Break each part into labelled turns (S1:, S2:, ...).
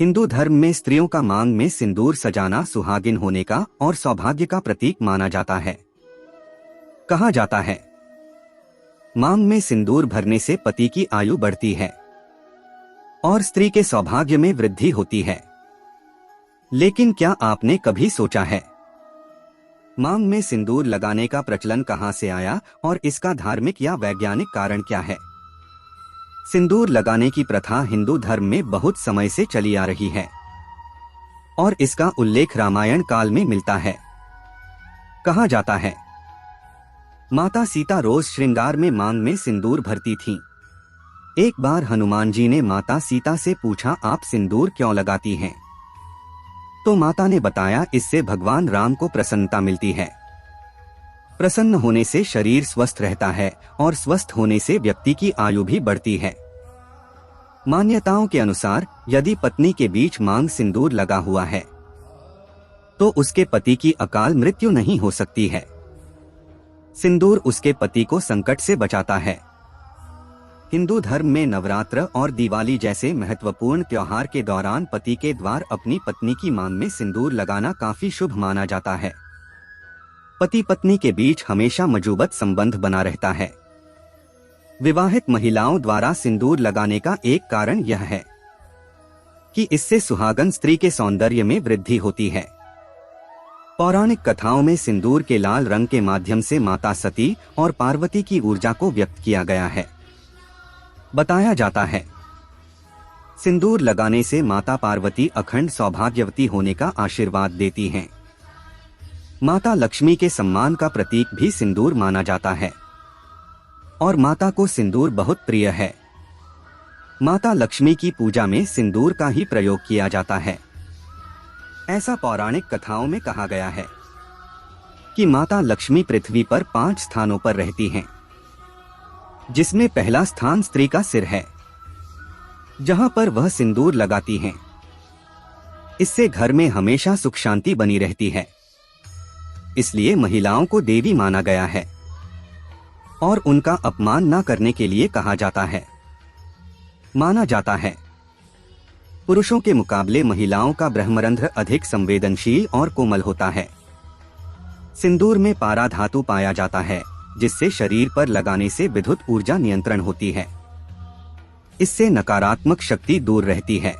S1: हिंदू धर्म में स्त्रियों का मांग में सिंदूर सजाना सुहागिन होने का और सौभाग्य का प्रतीक माना जाता है। कहा जाता है, मांग में सिंदूर भरने से पति की आयु बढ़ती है और स्त्री के सौभाग्य में वृद्धि होती है। लेकिन क्या आपने कभी सोचा है, मांग में सिंदूर लगाने का प्रचलन कहां से आया और इसका धार्मिक या वैज्ञानिक कारण क्या है? सिंदूर लगाने की प्रथा हिंदू धर्म में बहुत समय से चली आ रही है और इसका उल्लेख रामायण काल में मिलता है। कहा जाता है, माता सीता रोज श्रृंगार में मांग में सिंदूर भरती थीं। एक बार हनुमान जी ने माता सीता से पूछा, आप सिंदूर क्यों लगाती हैं? तो माता ने बताया, इससे भगवान राम को प्रसन्नता मिलती है। प्रसन्न होने से शरीर स्वस्थ रहता है और स्वस्थ होने से व्यक्ति की आयु भी बढ़ती है। मान्यताओं के अनुसार यदि पत्नी के बीच मांग सिंदूर लगा हुआ है तो उसके पति की अकाल मृत्यु नहीं हो सकती है। सिंदूर उसके पति को संकट से बचाता है। हिंदू धर्म में नवरात्र और दिवाली जैसे महत्वपूर्ण त्योहार के दौरान पति के द्वार अपनी पत्नी की मांग में सिंदूर लगाना काफी शुभ माना जाता है। पति पत्नी के बीच हमेशा मजबूत संबंध बना रहता है। विवाहित महिलाओं द्वारा सिंदूर लगाने का एक कारण यह है कि इससे सुहागन स्त्री के सौंदर्य में वृद्धि होती है। पौराणिक कथाओं में सिंदूर के लाल रंग के माध्यम से माता सती और पार्वती की ऊर्जा को व्यक्त किया गया है। बताया जाता है, सिंदूर लगाने से माता पार्वती अखंड सौभाग्यवती होने का आशीर्वाद देती हैं। माता लक्ष्मी के सम्मान का प्रतीक भी सिंदूर माना जाता है और माता को सिंदूर बहुत प्रिय है। माता लक्ष्मी की पूजा में सिंदूर का ही प्रयोग किया जाता है। ऐसा पौराणिक कथाओं में कहा गया है कि माता लक्ष्मी पृथ्वी पर 5 स्थानों पर रहती हैं, जिसमें पहला स्थान स्त्री का सिर है, जहां पर वह सिंदूर लगाती हैं। इससे घर में हमेशा सुख शांति बनी रहती है। इसलिए महिलाओं को देवी माना गया है और उनका अपमान न करने के लिए कहा जाता है। माना जाता है, पुरुषों के मुकाबले महिलाओं का ब्रह्मरंध्र अधिक संवेदनशील और कोमल होता है। सिंदूर में पारा धातु पाया जाता है, जिससे शरीर पर लगाने से विद्युत ऊर्जा नियंत्रण होती है। इससे नकारात्मक शक्ति दूर रहती है।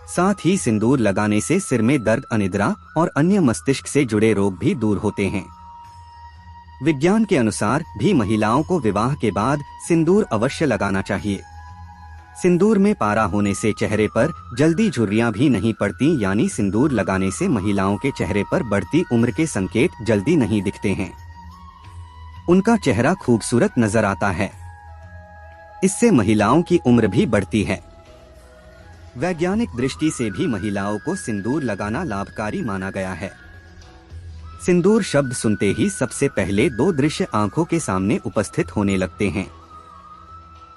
S1: साथ ही सिंदूर लगाने से सिर में दर्द, अनिद्रा और अन्य मस्तिष्क से जुड़े रोग भी दूर होते हैं। विज्ञान के अनुसार भी महिलाओं को विवाह के बाद सिंदूर अवश्य लगाना चाहिए। सिंदूर में पारा होने से चेहरे पर जल्दी झुर्रियां भी नहीं पड़ती, यानी सिंदूर लगाने से महिलाओं के चेहरे पर बढ़ती उम्र के संकेत जल्दी नहीं दिखते हैं। उनका चेहरा खूबसूरत नजर आता है। इससे महिलाओं की उम्र भी बढ़ती है। वैज्ञानिक दृष्टि से भी महिलाओं को सिंदूर लगाना लाभकारी माना गया है। सिंदूर शब्द सुनते ही सबसे पहले 2 दृश्य आंखों के सामने उपस्थित होने लगते हैं।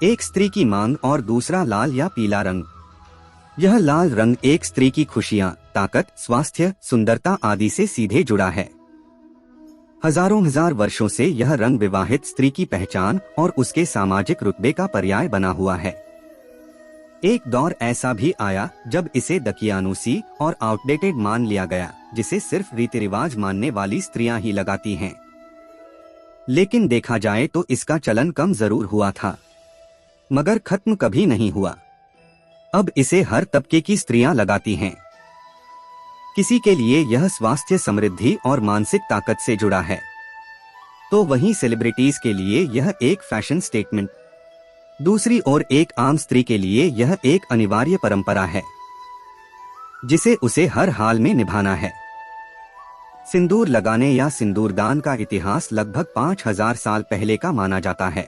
S1: एक स्त्री की मांग और दूसरा लाल या पीला रंग। यह लाल रंग एक स्त्री की खुशियां, ताकत, स्वास्थ्य, सुंदरता आदि से सीधे जुड़ा है। हजार वर्षों से यह रंग विवाहित स्त्री की पहचान और उसके सामाजिक रुतबे का पर्याय बना हुआ है। एक दौर ऐसा भी आया जब इसे दकियानुसी और आउटडेटेड मान लिया गया, जिसे सिर्फ रीति रिवाज मानने वाली स्त्रियां ही लगाती हैं। लेकिन देखा जाए तो इसका चलन कम जरूर हुआ था, मगर खत्म कभी नहीं हुआ। अब इसे हर तबके की स्त्रियां लगाती हैं। किसी के लिए यह स्वास्थ्य, समृद्धि और मानसिक ताकत से जुड़ा है, तो वहीं सेलिब्रिटीज के लिए यह एक फैशन स्टेटमेंट। दूसरी ओर एक आम स्त्री के लिए यह एक अनिवार्य परंपरा है, जिसे उसे हर हाल में निभाना है। सिंदूर लगाने या सिंदूरदान का इतिहास लगभग 5000 साल पहले का माना जाता है।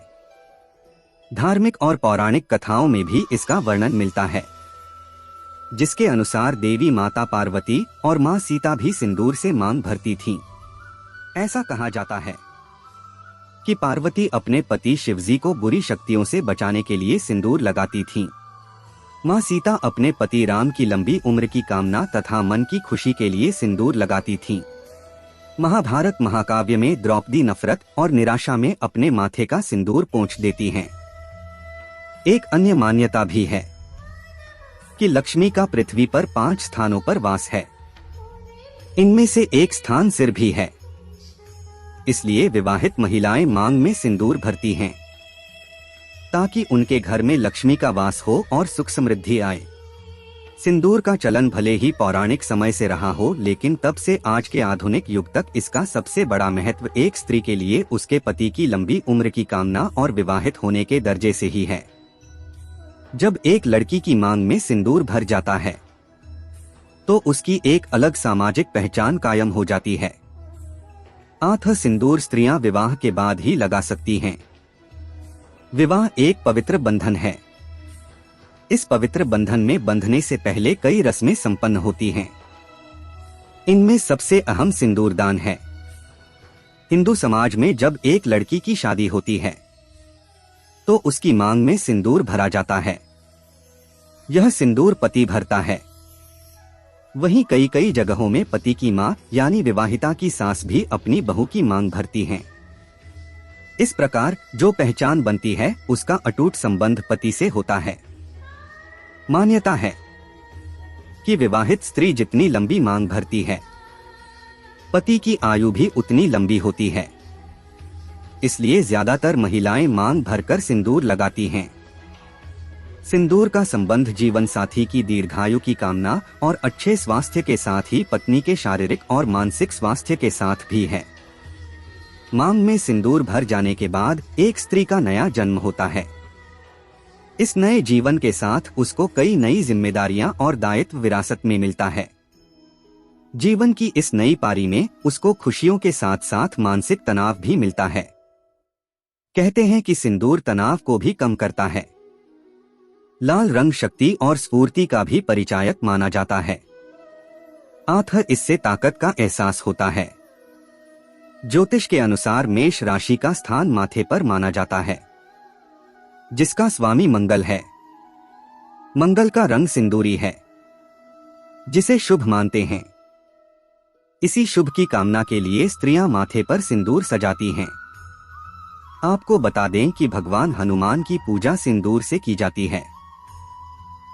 S1: धार्मिक और पौराणिक कथाओं में भी इसका वर्णन मिलता है, जिसके अनुसार देवी माता पार्वती और मां सीता भी सिंदूर से मांग भरती थीं। ऐसा कहा जाता है कि पार्वती अपने पति शिवजी को बुरी शक्तियों से बचाने के लिए सिंदूर लगाती थीं। मां सीता अपने पति राम की लंबी उम्र की कामना तथा मन की खुशी के लिए सिंदूर लगाती थीं। महाभारत महाकाव्य में द्रौपदी नफरत और निराशा में अपने माथे का सिंदूर पोंछ देती हैं। एक अन्य मान्यता भी है कि लक्ष्मी का पृथ्वी पर 5 स्थानों पर वास है। इनमें से एक स्थान सिर भी है। इसलिए विवाहित महिलाएं मांग में सिंदूर भरती हैं ताकि उनके घर में लक्ष्मी का वास हो और सुख समृद्धि आए। सिंदूर का चलन भले ही पौराणिक समय से रहा हो, लेकिन तब से आज के आधुनिक युग तक इसका सबसे बड़ा महत्व एक स्त्री के लिए उसके पति की लंबी उम्र की कामना और विवाहित होने के दर्जे से ही है। जब एक लड़की की मांग में सिंदूर भर जाता है तो उसकी एक अलग सामाजिक पहचान कायम हो जाती है। आठ सिंदूर स्त्रियां विवाह के बाद ही लगा सकती हैं। विवाह एक पवित्र बंधन है। इस पवित्र बंधन में बंधने से पहले कई रस्में संपन्न होती हैं। इनमें सबसे अहम सिंदूरदान है। हिंदू समाज में जब एक लड़की की शादी होती है तो उसकी मांग में सिंदूर भरा जाता है। यह सिंदूर पति भरता है। वहीं कई कई जगहों में पति की मां यानी विवाहिता की सास भी अपनी बहू की मांग भरती हैं। इस प्रकार जो पहचान बनती है उसका अटूट संबंध पति से होता है। मान्यता है कि विवाहित स्त्री जितनी लंबी मांग भरती है, पति की आयु भी उतनी लंबी होती है। इसलिए ज्यादातर महिलाएं मांग भरकर सिंदूर लगाती हैं। सिंदूर का संबंध जीवन साथी की दीर्घायु की कामना और अच्छे स्वास्थ्य के साथ ही पत्नी के शारीरिक और मानसिक स्वास्थ्य के साथ भी है। मांग में सिंदूर भर जाने के बाद एक स्त्री का नया जन्म होता है। इस नए जीवन के साथ उसको कई नई जिम्मेदारियां और दायित्व विरासत में मिलता है। जीवन की इस नई पारी में उसको खुशियों के साथ साथ मानसिक तनाव भी मिलता है। कहते हैं कि सिंदूर तनाव को भी कम करता है। लाल रंग शक्ति और स्फूर्ति का भी परिचायक माना जाता है। आठ इससे ताकत का एहसास होता है। ज्योतिष के अनुसार मेष राशि का स्थान माथे पर माना जाता है, जिसका स्वामी मंगल है। मंगल का रंग सिंदूरी है, जिसे शुभ मानते हैं। इसी शुभ की कामना के लिए स्त्रियां माथे पर सिंदूर सजाती हैं। आपको बता दें कि भगवान हनुमान की पूजा सिंदूर से की जाती है।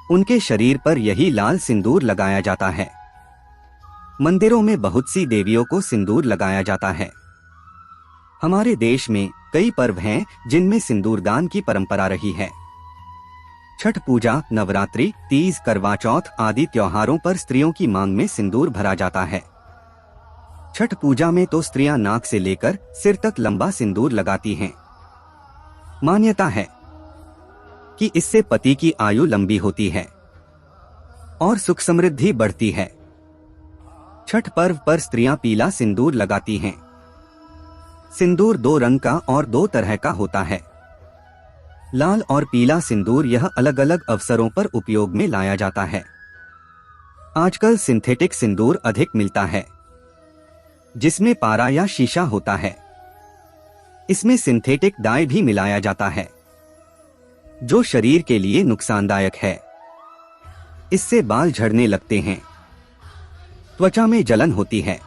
S1: उनके शरीर पर यही लाल सिंदूर लगाया जाता है। मंदिरों में बहुत सी देवियों को सिंदूर लगाया जाता है। हमारे देश में कई पर्व हैं जिनमें सिंदूरदान की परंपरा रही है। छठ पूजा, नवरात्रि, तीज, करवा चौथ आदि त्योहारों पर स्त्रियों की मांग में सिंदूर भरा जाता है। छठ पूजा में तो स्त्रियां नाक से लेकर सिर तक लंबा सिंदूर लगाती हैं। मान्यता है कि इससे पति की आयु लंबी होती है और सुख समृद्धि बढ़ती है। छठ पर्व पर स्त्रियां पीला सिंदूर लगाती हैं। सिंदूर 2 रंग का और 2 तरह का होता है। लाल और पीला सिंदूर यह अलग अलग अवसरों पर उपयोग में लाया जाता है। आजकल सिंथेटिक सिंदूर अधिक मिलता है, जिसमें पारा या शीशा होता है। इसमें सिंथेटिक डाई भी मिलाया जाता है, जो शरीर के लिए नुकसानदायक है। इससे बाल झड़ने लगते हैं, त्वचा में जलन होती है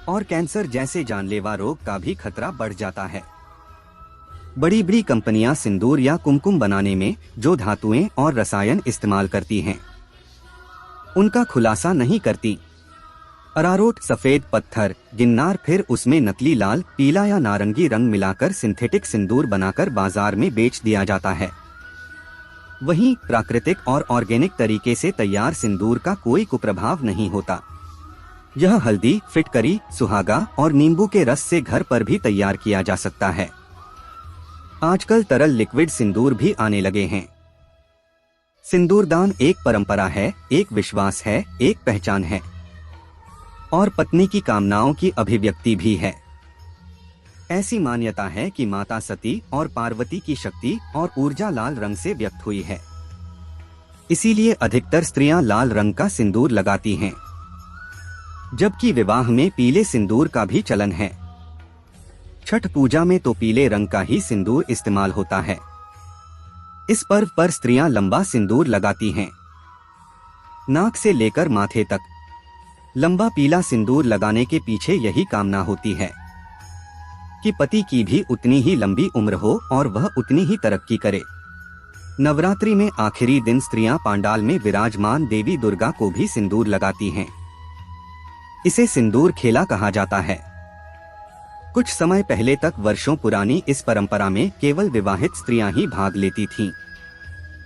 S1: और कैंसर जैसे जानलेवा रोग का भी खतरा बढ़ जाता है। बड़ी बड़ी कंपनियां सिंदूर या कुमकुम बनाने में जो धातुएं और रसायन इस्तेमाल करती हैं, उनका खुलासा नहीं करती। अरारोट, सफेद पत्थर, गिन्नार, फिर उसमें नकली लाल, पीला या नारंगी रंग मिलाकर सिंथेटिक सिंदूर बनाकर बाजार में बेच दिया जाता है। वहीं प्राकृतिक और ऑर्गेनिक तरीके से तैयार सिंदूर का कोई कुप्रभाव नहीं होता। यह हल्दी, फिटकरी, सुहागा और नींबू के रस से घर पर भी तैयार किया जा सकता है। आजकल तरल लिक्विड सिंदूर भी आने लगे हैं। सिंदूरदान एक परंपरा है, एक विश्वास है, एक पहचान है और पत्नी की कामनाओं की अभिव्यक्ति भी है। ऐसी मान्यता है कि माता सती और पार्वती की शक्ति और ऊर्जा लाल रंग से व्यक्त हुई है। इसीलिए अधिकतर स्त्रियां लाल रंग का सिंदूर लगाती हैं, जबकि विवाह में पीले सिंदूर का भी चलन है। छठ पूजा में तो पीले रंग का ही सिंदूर इस्तेमाल होता है। इस पर्व पर स्त्रियां लंबा सिंदूर लगाती हैं, नाक से लेकर माथे तक। लंबा पीला सिंदूर लगाने के पीछे यही कामना होती है कि पति की भी उतनी ही लंबी उम्र हो और वह उतनी ही तरक्की करे। नवरात्रि में आखिरी दिन स्त्रियां पांडाल में विराजमान देवी दुर्गा को भी सिंदूर लगाती हैं। इसे सिंदूर खेला कहा जाता है। कुछ समय पहले तक वर्षों पुरानी इस परंपरा में केवल विवाहित स्त्रियां ही भाग लेती थीं,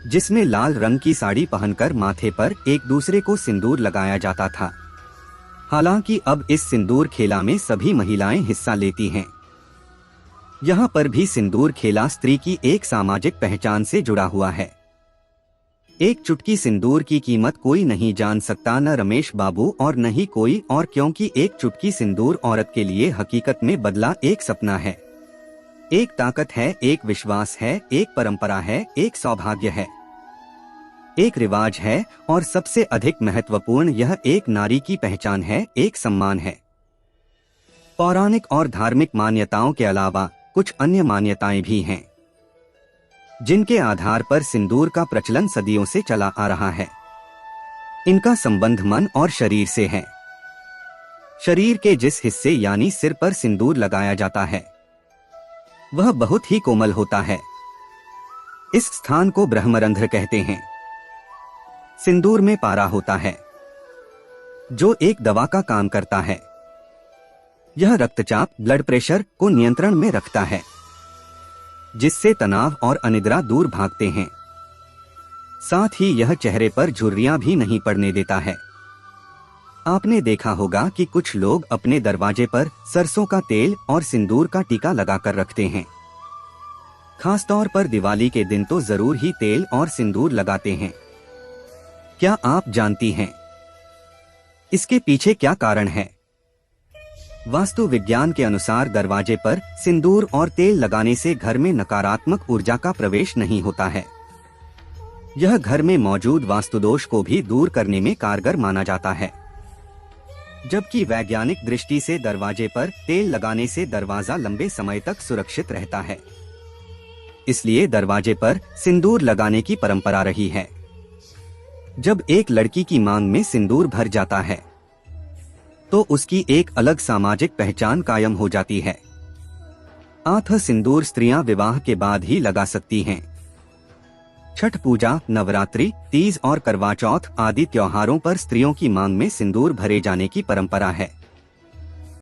S1: जिसमें लाल रंग की साड़ी पहनकर माथे पर एक दूसरे को सिंदूर लगाया जाता था। हालांकि अब इस सिंदूर खेला में सभी महिलाएं हिस्सा लेती हैं। यहाँ पर भी सिंदूर खेला स्त्री की एक सामाजिक पहचान से जुड़ा हुआ है। एक चुटकी सिंदूर की कीमत कोई नहीं जान सकता, न रमेश बाबू और न ही कोई और, क्योंकि एक चुटकी सिंदूर औरत के लिए हकीकत में बदला एक सपना है, एक ताकत है, एक विश्वास है, एक परंपरा है, एक सौभाग्य है, एक रिवाज है और सबसे अधिक महत्वपूर्ण यह एक नारी की पहचान है, एक सम्मान है। पौराणिक और धार्मिक मान्यताओं के अलावा कुछ अन्य मान्यताएं भी हैं, जिनके आधार पर सिंदूर का प्रचलन सदियों से चला आ रहा है। इनका संबंध मन और शरीर से है। शरीर के जिस हिस्से यानी सिर पर सिंदूर लगाया जाता है वह बहुत ही कोमल होता है। इस स्थान को ब्रह्मरंध्र कहते हैं। सिंदूर में पारा होता है जो एक दवा का काम करता है। यह रक्तचाप, ब्लड प्रेशर को नियंत्रण में रखता है, जिससे तनाव और अनिद्रा दूर भागते हैं। साथ ही यह चेहरे पर झुर्रियां भी नहीं पड़ने देता है। आपने देखा होगा कि कुछ लोग अपने दरवाजे पर सरसों का तेल और सिंदूर का टीका लगाकर रखते हैं। खासतौर पर दिवाली के दिन तो जरूर ही तेल और सिंदूर लगाते हैं। क्या आप जानती हैं इसके पीछे क्या कारण है? वास्तु विज्ञान के अनुसार दरवाजे पर सिंदूर और तेल लगाने से घर में नकारात्मक ऊर्जा का प्रवेश नहीं होता है। यह घर में मौजूद वास्तुदोष को भी दूर करने में कारगर माना जाता है। जबकि वैज्ञानिक दृष्टि से दरवाजे पर तेल लगाने से दरवाजा लंबे समय तक सुरक्षित रहता है। इसलिए दरवाजे पर सिंदूर लगाने की परंपरा रही है। जब एक लड़की की मांग में सिंदूर भर जाता है तो उसकी एक अलग सामाजिक पहचान कायम हो जाती है। आधा सिंदूर स्त्रियां विवाह के बाद ही लगा सकती हैं। छठ पूजा, नवरात्रि, तीज और करवा चौथ आदि त्योहारों पर स्त्रियों की मांग में सिंदूर भरे जाने की परंपरा है।